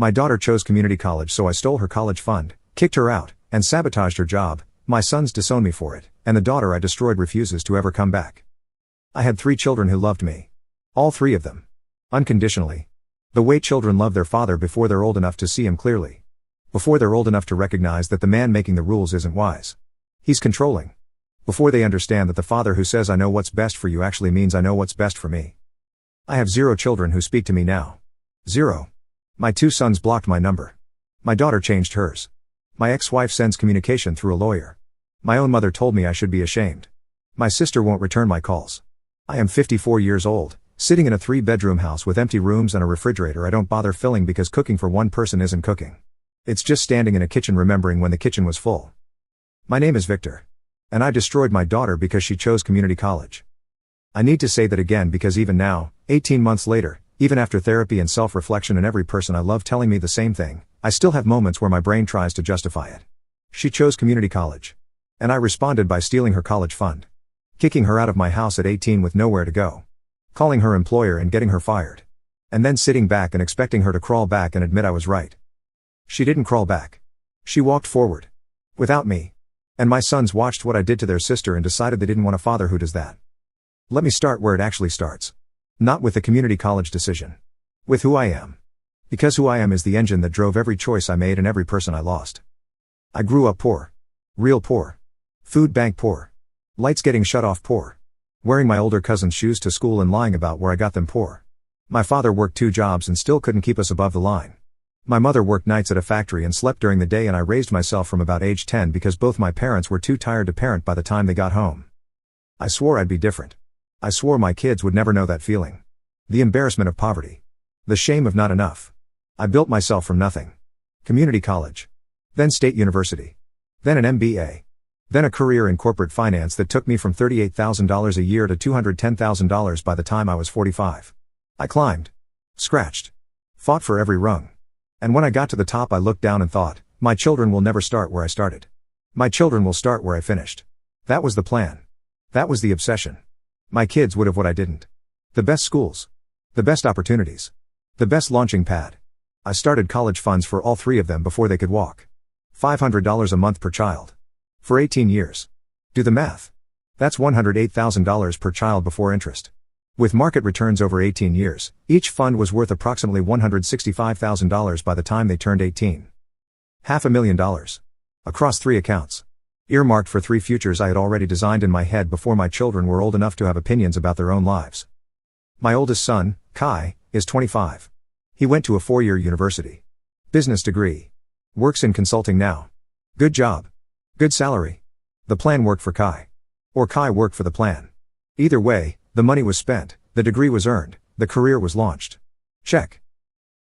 My daughter chose community college, so I stole her college fund, kicked her out, and sabotaged her job. My sons disown me for it, and the daughter I destroyed refuses to ever come back. I had 3 children who loved me. All 3 of them. Unconditionally. The way children love their father before they're old enough to see him clearly. Before they're old enough to recognize that the man making the rules isn't wise. He's controlling. Before they understand that the father who says I know what's best for you actually means I know what's best for me. I have 0 children who speak to me now. 0. My 2 sons blocked my number. My daughter changed hers. My ex-wife sends communication through a lawyer. My own mother told me I should be ashamed. My sister won't return my calls. I am 54 years old, sitting in a 3-bedroom house with empty rooms and a refrigerator I don't bother filling because cooking for one person isn't cooking. It's just standing in a kitchen remembering when the kitchen was full. My name is Victor. And I destroyed my daughter because she chose community college. I need to say that again because even now, 18 months later, even after therapy and self-reflection and every person I love telling me the same thing, I still have moments where my brain tries to justify it. She chose community college. And I responded by stealing her college fund. Kicking her out of my house at 18 with nowhere to go. Calling her employer and getting her fired. And then sitting back and expecting her to crawl back and admit I was right. She didn't crawl back. She walked forward. Without me. And my sons watched what I did to their sister and decided they didn't want a father who does that. Let me start where it actually starts. Not with the community college decision. With who I am. Because who I am is the engine that drove every choice I made and every person I lost. I grew up poor. Real poor. Food bank poor. Lights getting shut off poor. Wearing my older cousin's shoes to school and lying about where I got them poor. My father worked 2 jobs and still couldn't keep us above the line. My mother worked nights at a factory and slept during the day, and I raised myself from about age 10 because both my parents were too tired to parent by the time they got home. I swore I'd be different. I swore my kids would never know that feeling. The embarrassment of poverty. The shame of not enough. I built myself from nothing. Community college. Then state university. Then an MBA. Then a career in corporate finance that took me from $38,000 a year to $210,000 by the time I was 45. I climbed. Scratched. Fought for every rung. And when I got to the top I looked down and thought, my children will never start where I started. My children will start where I finished. That was the plan. That was the obsession. My kids would have what I didn't. The best schools. The best opportunities. The best launching pad. I started college funds for all 3 of them before they could walk. $500 a month per child. For 18 years. Do the math. That's $108,000 per child before interest. With market returns over 18 years, each fund was worth approximately $165,000 by the time they turned 18. $500,000. Across 3 accounts. Earmarked for 3 futures I had already designed in my head before my children were old enough to have opinions about their own lives. My oldest son, Kai, is 25. He went to a 4-year university. Business degree. Works in consulting now. Good job. Good salary. The plan worked for Kai. Or Kai worked for the plan. Either way, the money was spent, the degree was earned, the career was launched. Check.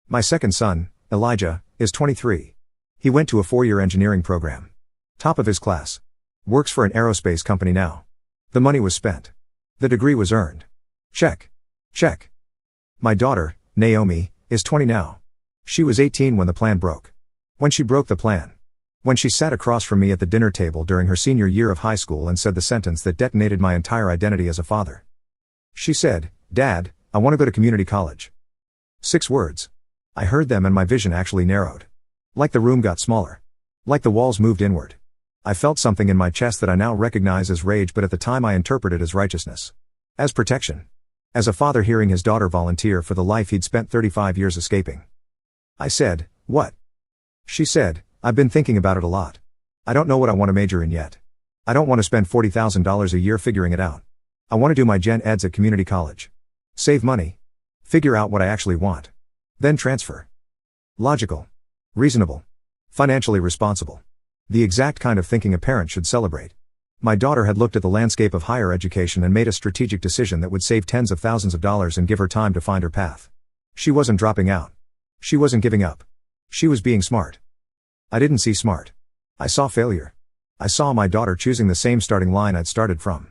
My second son, Elijah, is 23. He went to a 4-year engineering program. Top of his class. Works for an aerospace company now. The money was spent. The degree was earned. Check. Check. My daughter, Naomi, is 20 now. She was 18 when the plan broke. When she broke the plan. When she sat across from me at the dinner table during her senior year of high school and said the sentence that detonated my entire identity as a father. She said, "Dad, I want to go to community college." 6 words. I heard them and my vision actually narrowed. Like the room got smaller. Like the walls moved inward. I felt something in my chest that I now recognize as rage, but at the time I interpreted as righteousness. As protection. As a father hearing his daughter volunteer for the life he'd spent 35 years escaping. I said, "What?" She said, "I've been thinking about it a lot. I don't know what I want to major in yet. I don't want to spend $40,000 a year figuring it out. I want to do my gen eds at community college. Save money. Figure out what I actually want. Then transfer." Logical. Reasonable. Financially responsible. The exact kind of thinking a parent should celebrate. My daughter had looked at the landscape of higher education and made a strategic decision that would save tens of thousands of dollars and give her time to find her path. She wasn't dropping out. She wasn't giving up. She was being smart. I didn't see smart. I saw failure. I saw my daughter choosing the same starting line I'd started from.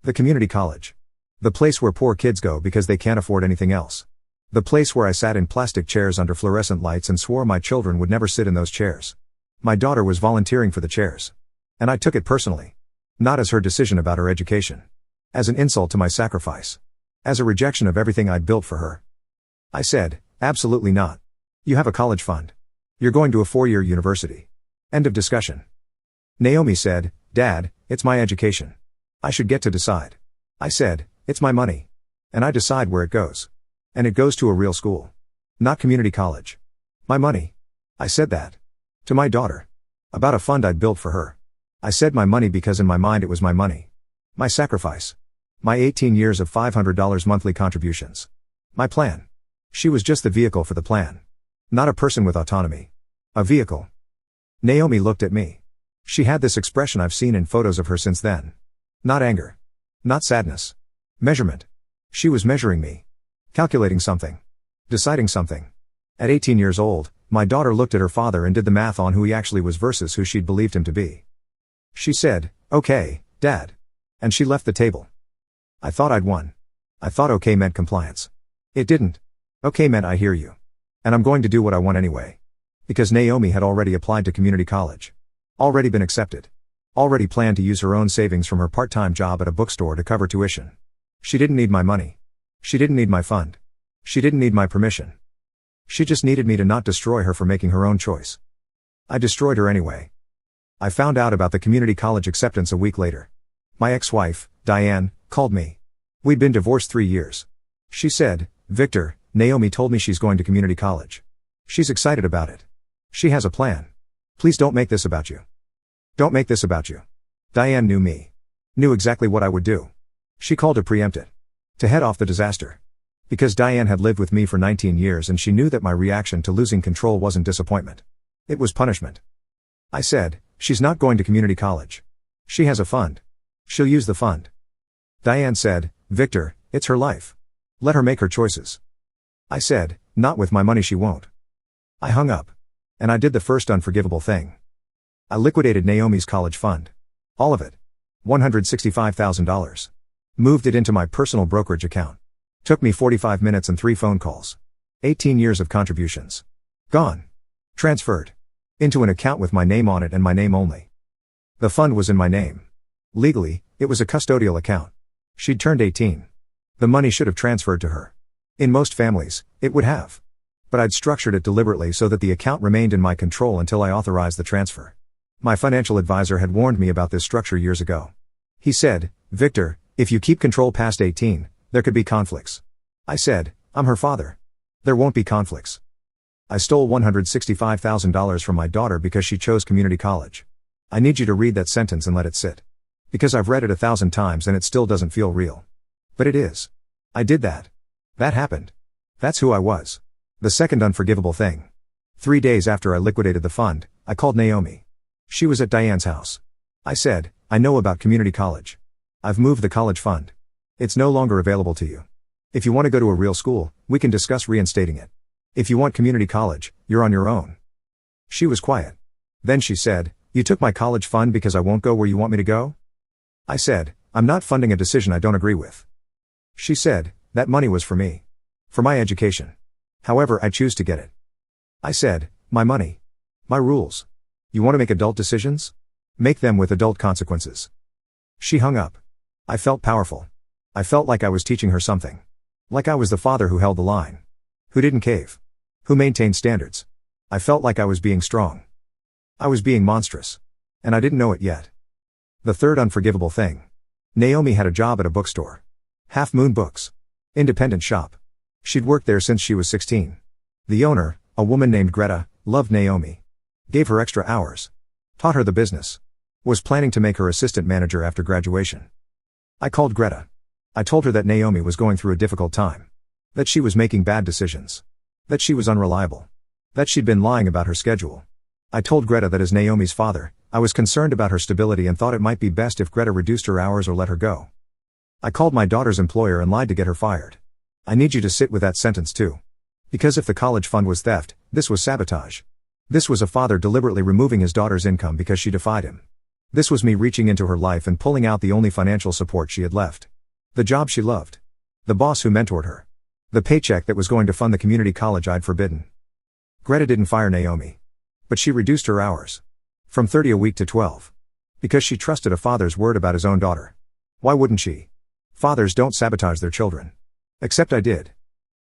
The community college. The place where poor kids go because they can't afford anything else. The place where I sat in plastic chairs under fluorescent lights and swore my children would never sit in those chairs. My daughter was volunteering for the chairs. And I took it personally. Not as her decision about her education. As an insult to my sacrifice. As a rejection of everything I'd built for her. I said, "Absolutely not. You have a college fund. You're going to a 4-year university. End of discussion. Naomi said, Dad, it's my education. I should get to decide. I said, it's my money. And I decide where it goes. And it goes to a real school. Not community college. My money. I said that. To my daughter. About a fund I'd built for her. I said my money because in my mind it was my money. My sacrifice. My 18 years of $500 monthly contributions. My plan. She was just the vehicle for the plan. Not a person with autonomy. A vehicle. Naomi looked at me. She had this expression I've seen in photos of her since then. Not anger. Not sadness. Measurement. She was measuring me. Calculating something. Deciding something. At 18 years old, my daughter looked at her father and did the math on who he actually was versus who she'd believed him to be. She said, okay, Dad. And she left the table. I thought I'd won. I thought okay meant compliance. It didn't. Okay meant I hear you. And I'm going to do what I want anyway. Because Naomi had already applied to community college. Already been accepted. Already planned to use her own savings from her part-time job at a bookstore to cover tuition. She didn't need my money. She didn't need my fund. She didn't need my permission. She just needed me to not destroy her for making her own choice. I destroyed her anyway. I found out about the community college acceptance a week later. My ex-wife, Diane, called me. We'd been divorced 3 years. She said, Victor, Naomi told me she's going to community college. She's excited about it. She has a plan. Please don't make this about you. Don't make this about you. Diane knew me. Knew exactly what I would do. She called to preempt it. To head off the disaster. Because Diane had lived with me for 19 years and she knew that my reaction to losing control wasn't disappointment. It was punishment. I said, she's not going to community college. She has a fund. She'll use the fund. Diane said, Victor, it's her life. Let her make her choices. I said, not with my money she won't. I hung up. And I did the first unforgivable thing. I liquidated Naomi's college fund. All of it. $165,000. Moved it into my personal brokerage account. Took me 45 minutes and 3 phone calls. 18 years of contributions. Gone. Transferred. Into an account with my name on it and my name only. The fund was in my name. Legally, it was a custodial account. She'd turned 18. The money should have transferred to her. In most families, it would have. But I'd structured it deliberately so that the account remained in my control until I authorized the transfer. My financial advisor had warned me about this structure years ago. He said, Victor, if you keep control past 18, there could be conflicts. I said, I'm her father. There won't be conflicts. I stole $165,000 from my daughter because she chose community college. I need you to read that sentence and let it sit. Because I've read it 1,000 times and it still doesn't feel real. But it is. I did that. That happened. That's who I was. The second unforgivable thing. 3 days after I liquidated the fund, I called Naomi. She was at Diane's house. I said, I know about community college. I've moved the college fund. It's no longer available to you. If you want to go to a real school, we can discuss reinstating it. If you want community college, you're on your own. She was quiet. Then she said, you took my college fund because I won't go where you want me to go? I said, I'm not funding a decision I don't agree with. She said, that money was for me. For my education. However I choose to get it. I said, my money. My rules. You want to make adult decisions? Make them with adult consequences. She hung up. I felt powerful. I felt like I was teaching her something. Like I was the father who held the line. Who didn't cave. Who maintained standards. I felt like I was being strong. I was being monstrous. And I didn't know it yet. The third unforgivable thing. Naomi had a job at a bookstore. Half Moon Books. Independent shop. She'd worked there since she was 16. The owner, a woman named Greta, loved Naomi. Gave her extra hours. Taught her the business. Was planning to make her assistant manager after graduation. I called Greta. I told her that Naomi was going through a difficult time. That she was making bad decisions. That she was unreliable. That she'd been lying about her schedule. I told Greta that as Naomi's father, I was concerned about her stability and thought it might be best if Greta reduced her hours or let her go. I called my daughter's employer and lied to get her fired. I need you to sit with that sentence too. Because if the college fund was theft, this was sabotage. This was a father deliberately removing his daughter's income because she defied him. This was me reaching into her life and pulling out the only financial support she had left. The job she loved. The boss who mentored her. The paycheck that was going to fund the community college I'd forbidden. Greta didn't fire Naomi. But she reduced her hours. From 30 a week to 12. Because she trusted a father's word about his own daughter. Why wouldn't she? Fathers don't sabotage their children. Except I did.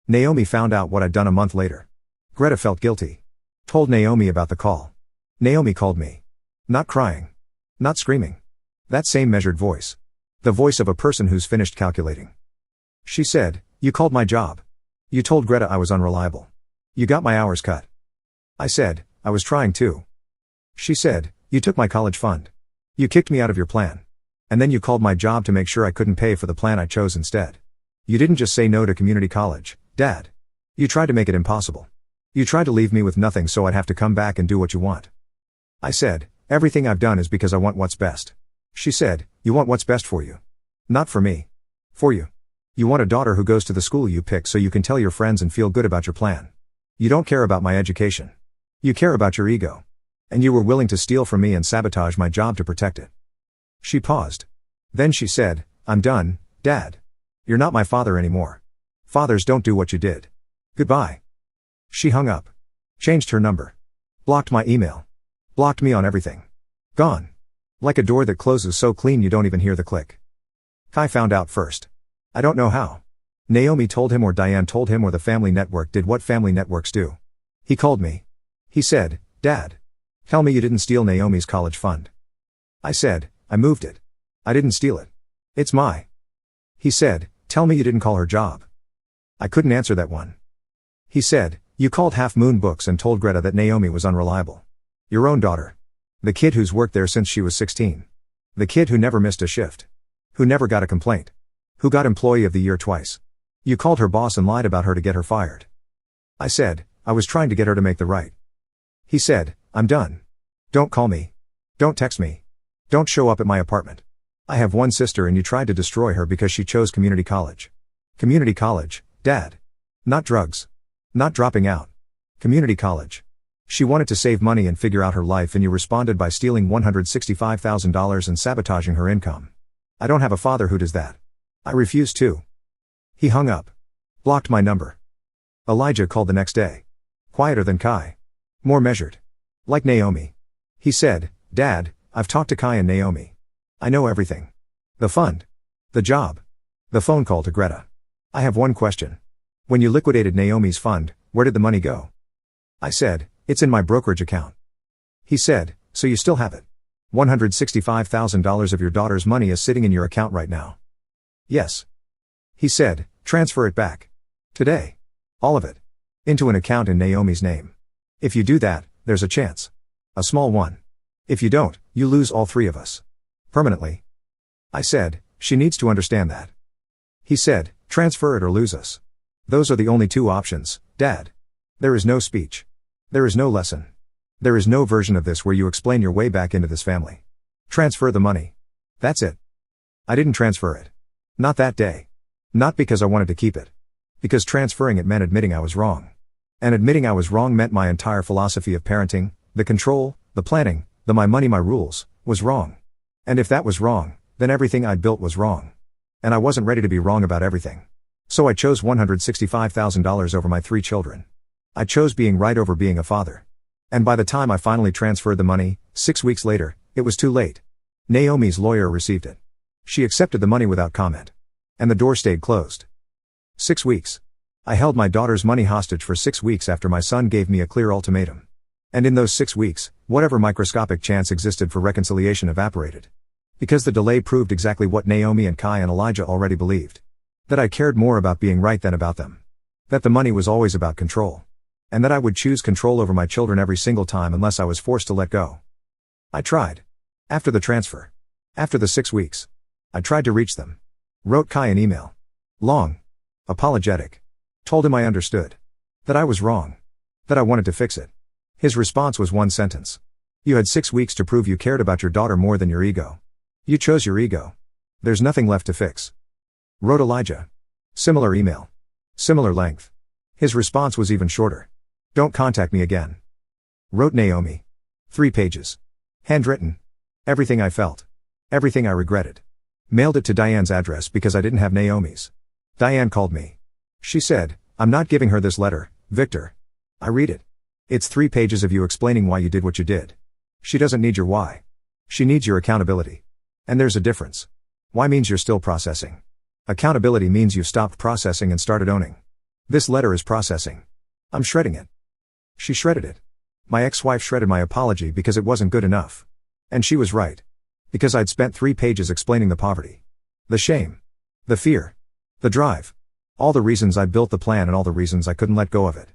Naomi found out what I'd done a month later. Greta felt guilty. Told Naomi about the call. Naomi called me. Not crying. Not screaming. That same measured voice. The voice of a person who's finished calculating. She said, "You called my job. You told Greta I was unreliable. You got my hours cut." I said, "I was trying to." She said, "You took my college fund. You kicked me out of your plan. And then you called my job to make sure I couldn't pay for the plan I chose instead. You didn't just say no to community college, Dad. You tried to make it impossible. You tried to leave me with nothing so I'd have to come back and do what you want." I said, "Everything I've done is because I want what's best." She said, "You want what's best for you. Not for me. For you. You want a daughter who goes to the school you pick so you can tell your friends and feel good about your plan. You don't care about my education. You care about your ego. And you were willing to steal from me and sabotage my job to protect it." She paused. Then she said, "I'm done, Dad. You're not my father anymore. Fathers don't do what you did. Goodbye." She hung up. Changed her number. Blocked my email. Blocked me on everything. Gone. Like a door that closes so clean you don't even hear the click. Kai found out first. I don't know how. Naomi told him or Diane told him or the family network did what family networks do. He called me. He said, "Dad. Tell me you didn't steal Naomi's college fund." I said, "I moved it. I didn't steal it. It's my." He said, "Tell me you didn't call her job." I couldn't answer that one. He said, "You called Half Moon Books and told Greta that Naomi was unreliable. Your own daughter. The kid who's worked there since she was 16. The kid who never missed a shift. Who never got a complaint. Who got Employee of the Year twice. You called her boss and lied about her to get her fired." I said, "I was trying to get her to make the right." He said, "I'm done. Don't call me. Don't text me. Don't show up at my apartment. I have one sister and you tried to destroy her because she chose community college. Community college, Dad. Not drugs. Not dropping out. Community college. She wanted to save money and figure out her life and you responded by stealing $165,000 and sabotaging her income. I don't have a father who does that. I refuse to." He hung up. Blocked my number. Elijah called the next day. Quieter than Kai. More measured. Like Naomi. He said, "Dad, I've talked to Kai and Naomi. I know everything. The fund. The job. The phone call to Greta. I have one question. When you liquidated Naomi's fund, where did the money go?" I said, "It's in my brokerage account." He said, "So you still have it? $165,000 of your daughter's money is sitting in your account right now." "Yes." He said, "Transfer it back. Today. All of it. Into an account in Naomi's name. If you do that, there's a chance. A small one. If you don't, you lose all three of us. Permanently." I said, "She needs to understand that." He said, "Transfer it or lose us. Those are the only two options, Dad. There is no speech. There is no lesson. There is no version of this where you explain your way back into this family. Transfer the money. That's it." I didn't transfer it. Not that day. Not because I wanted to keep it. Because transferring it meant admitting I was wrong. And admitting I was wrong meant my entire philosophy of parenting, the control, the planning, the my money my rules, was wrong. And if that was wrong, then everything I'd built was wrong. And I wasn't ready to be wrong about everything. So I chose $165,000 over my 3 children. I chose being right over being a father. And by the time I finally transferred the money, 6 weeks later, it was too late. Naomi's lawyer received it. She accepted the money without comment. And the door stayed closed. 6 weeks. I held my daughter's money hostage for 6 weeks after my son gave me a clear ultimatum. And in those 6 weeks, whatever microscopic chance existed for reconciliation evaporated. Because the delay proved exactly what Naomi and Kai and Elijah already believed. That I cared more about being right than about them. That the money was always about control. And that I would choose control over my children every single time unless I was forced to let go. I tried. After the transfer. After the 6 weeks. I tried to reach them. Wrote Kai an email. Long. Apologetic. Told him I understood. That I was wrong. That I wanted to fix it. His response was one sentence. "You had 6 weeks to prove you cared about your daughter more than your ego. You chose your ego. There's nothing left to fix." Wrote Elijah. Similar email. Similar length. His response was even shorter. "Don't contact me again." Wrote Naomi. 3 pages. Handwritten. Everything I felt. Everything I regretted. Mailed it to Diane's address because I didn't have Naomi's. Diane called me. She said, "I'm not giving her this letter, Victor." I read it. It's 3 pages of you explaining why you did what you did. She doesn't need your why. She needs your accountability. And there's a difference. Why means you're still processing. Accountability means you've stopped processing and started owning. This letter is processing. I'm shredding it. She shredded it. My ex-wife shredded my apology because it wasn't good enough. And she was right. Because I'd spent 3 pages explaining the poverty. The shame. The fear. The drive. All the reasons I built the plan and all the reasons I couldn't let go of it.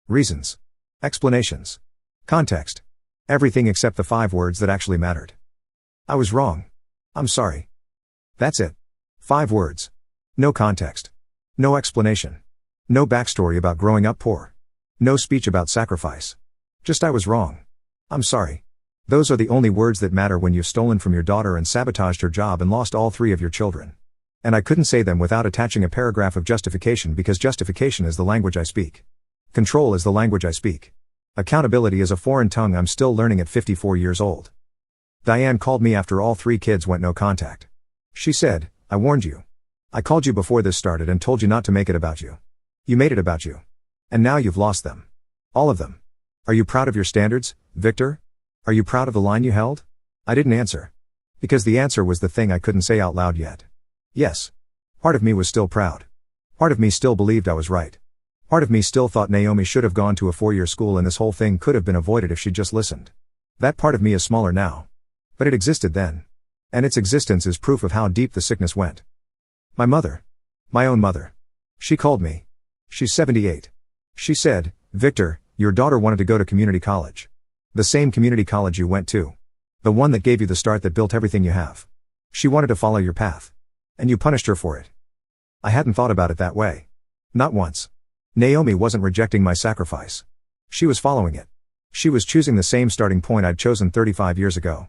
Reasons. Explanations. Context. Everything except the 5 words that actually mattered. I was wrong. I'm sorry. That's it. 5 words. No context. No explanation. No backstory about growing up poor. No speech about sacrifice. Just I was wrong. I'm sorry. Those are the only words that matter when you've stolen from your daughter and sabotaged her job and lost all 3 of your children. And I couldn't say them without attaching a paragraph of justification because justification is the language I speak. Control is the language I speak. Accountability is a foreign tongue I'm still learning at 54 years old. Diane called me after all 3 kids went no contact. She said, I warned you. I called you before this started and told you not to make it about you. You made it about you. And now you've lost them. All of them. Are you proud of your standards, Victor? Are you proud of the line you held? I didn't answer. Because the answer was the thing I couldn't say out loud yet. Yes. Part of me was still proud. Part of me still believed I was right. Part of me still thought Naomi should have gone to a 4-year school and this whole thing could have been avoided if she'd just listened. That part of me is smaller now. But it existed then. And its existence is proof of how deep the sickness went. My mother. My own mother. She called me. She's 78. She said, Victor, your daughter wanted to go to community college. The same community college you went to. The one that gave you the start that built everything you have. She wanted to follow your path. And you punished her for it. I hadn't thought about it that way. Not once. Naomi wasn't rejecting my sacrifice. She was following it. She was choosing the same starting point I'd chosen 35 years ago.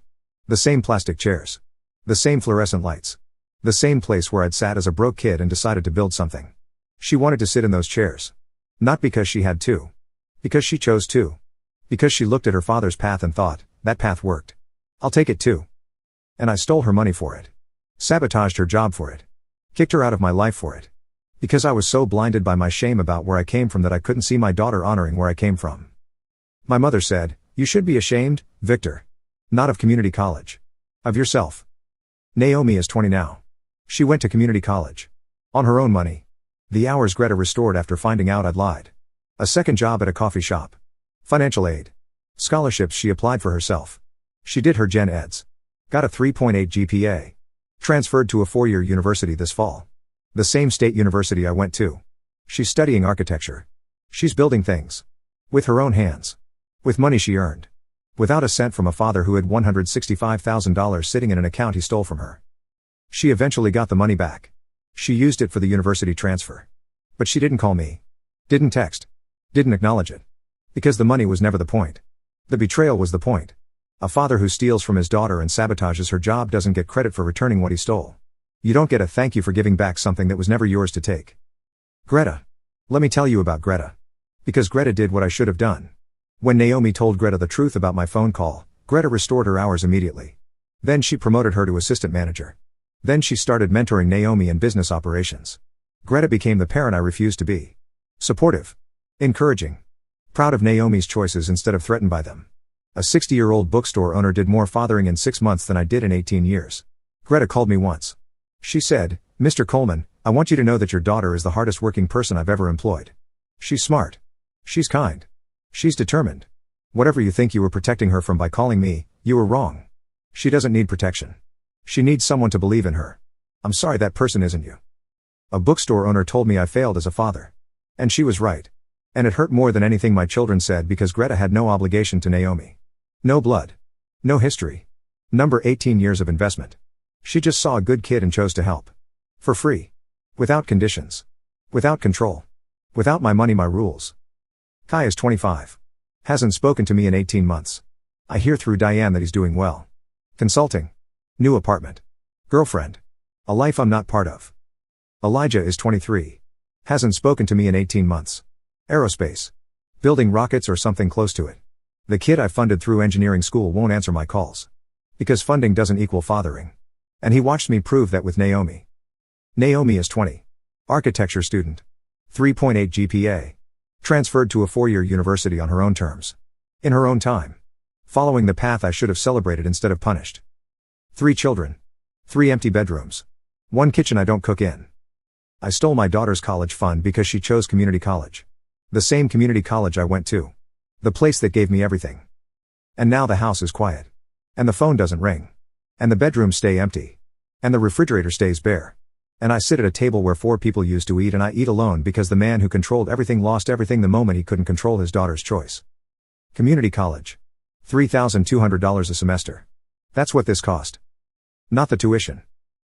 The same plastic chairs. The same fluorescent lights. The same place where I'd sat as a broke kid and decided to build something. She wanted to sit in those chairs. Not because she had to. Because she chose to. Because she looked at her father's path and thought, that path worked. I'll take it too. And I stole her money for it. Sabotaged her job for it. Kicked her out of my life for it. Because I was so blinded by my shame about where I came from that I couldn't see my daughter honoring where I came from. My mother said, you should be ashamed, Victor. Not of community college. Of yourself. Naomi is 20 now. She went to community college. On her own money. The hours Greta restored after finding out I'd lied. A second job at a coffee shop. Financial aid. Scholarships she applied for herself. She did her gen eds. Got a 3.8 GPA. Transferred to a 4-year university this fall. The same state university I went to. She's studying architecture. She's building things. With her own hands. With money she earned. Without a cent from a father who had $165,000 sitting in an account he stole from her. She eventually got the money back. She used it for the university transfer. But she didn't call me. Didn't text. Didn't acknowledge it. Because the money was never the point. The betrayal was the point. A father who steals from his daughter and sabotages her job doesn't get credit for returning what he stole. You don't get a thank you for giving back something that was never yours to take. Greta. Let me tell you about Greta. Because Greta did what I should have done. When Naomi told Greta the truth about my phone call, Greta restored her hours immediately. Then she promoted her to assistant manager. Then she started mentoring Naomi in business operations. Greta became the parent I refused to be. Supportive. Encouraging. Proud of Naomi's choices instead of threatened by them. A 60-year-old bookstore owner did more fathering in 6 months than I did in 18 years. Greta called me once. She said, Mr. Coleman, I want you to know that your daughter is the hardest working person I've ever employed. She's smart. She's kind. She's determined. Whatever you think you were protecting her from by calling me, you were wrong. She doesn't need protection. She needs someone to believe in her. I'm sorry that person isn't you. A bookstore owner told me I failed as a father. And she was right. And it hurt more than anything my children said because Greta had no obligation to Naomi. No blood. No history. Number 18 years of investment. She just saw a good kid and chose to help. For free. Without conditions. Without control. Without my money, my rules. Kai is 25. Hasn't spoken to me in 18 months. I hear through Diane that he's doing well. Consulting. New apartment. Girlfriend. A life I'm not part of. Elijah is 23. Hasn't spoken to me in 18 months. Aerospace. Building rockets or something close to it. The kid I funded through engineering school won't answer my calls. Because funding doesn't equal fathering. And he watched me prove that with Naomi. Naomi is 20. Architecture student. 3.8 GPA. Transferred to a 4-year university on her own terms. In her own time. Following the path I should have celebrated instead of punished. 3 children. 3 empty bedrooms. 1 kitchen I don't cook in. I stole my daughter's college fund because she chose community college. The same community college I went to. The place that gave me everything. And now the house is quiet. And the phone doesn't ring. And the bedrooms stay empty. And the refrigerator stays bare. And I sit at a table where 4 people used to eat, and I eat alone because the man who controlled everything lost everything the moment he couldn't control his daughter's choice. Community college. $3,200 a semester. That's what this cost. Not the tuition.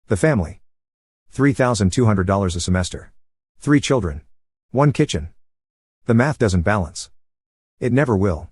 The family. $3,200 a semester. 3 children. 1 kitchen. The math doesn't balance. It never will.